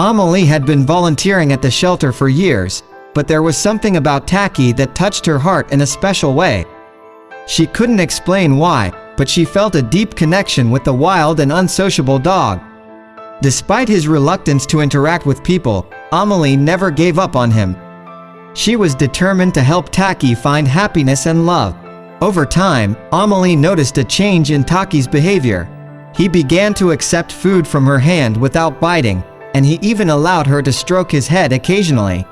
Amelie had been volunteering at the shelter for years, but there was something about Taki that touched her heart in a special way. She couldn't explain why, but she felt a deep connection with the wild and unsociable dog. Despite his reluctance to interact with people, Amelie never gave up on him. She was determined to help Taki find happiness and love. Over time, Amelie noticed a change in Taki's behavior. He began to accept food from her hand without biting, and he even allowed her to stroke his head occasionally.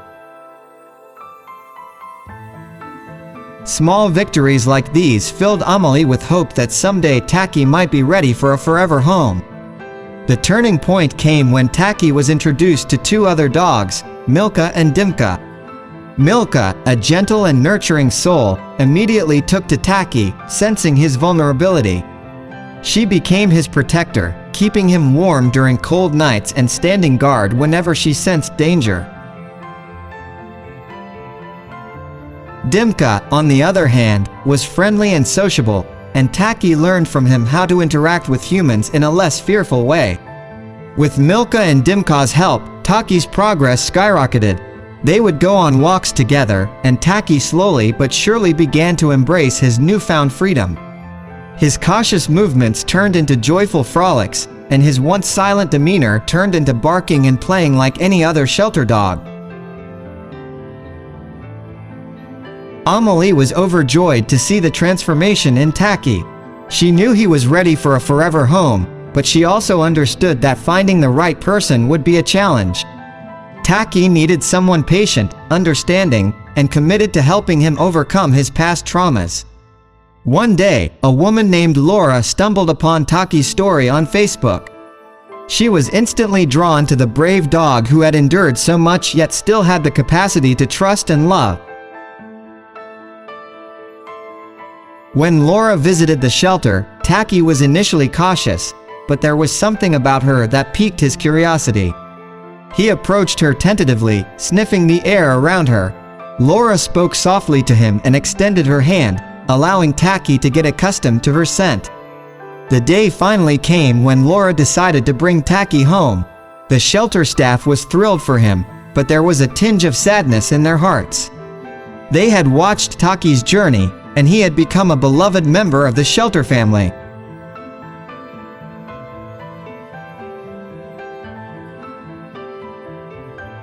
Small victories like these filled Amelie with hope that someday Taki might be ready for a forever home. The turning point came when Taki was introduced to two other dogs, Milka and Dimka. Milka, a gentle and nurturing soul, immediately took to Taki, sensing his vulnerability. She became his protector, keeping him warm during cold nights and standing guard whenever she sensed danger. Dimka, on the other hand, was friendly and sociable, and Taki learned from him how to interact with humans in a less fearful way. With Milka and Dimka's help, Taki's progress skyrocketed. They would go on walks together, and Taki slowly but surely began to embrace his newfound freedom. His cautious movements turned into joyful frolics, and his once silent demeanor turned into barking and playing like any other shelter dog. Amelie was overjoyed to see the transformation in Taki. She knew he was ready for a forever home, but she also understood that finding the right person would be a challenge. Taki needed someone patient, understanding, and committed to helping him overcome his past traumas. One day, a woman named Laura stumbled upon Taki's story on Facebook. She was instantly drawn to the brave dog who had endured so much yet still had the capacity to trust and love. When Laura visited the shelter, Taki was initially cautious, but there was something about her that piqued his curiosity. He approached her tentatively, sniffing the air around her. Laura spoke softly to him and extended her hand, allowing Taki to get accustomed to her scent. The day finally came when Laura decided to bring Taki home. The shelter staff was thrilled for him, but there was a tinge of sadness in their hearts. They had watched Taki's journey, and he had become a beloved member of the shelter family.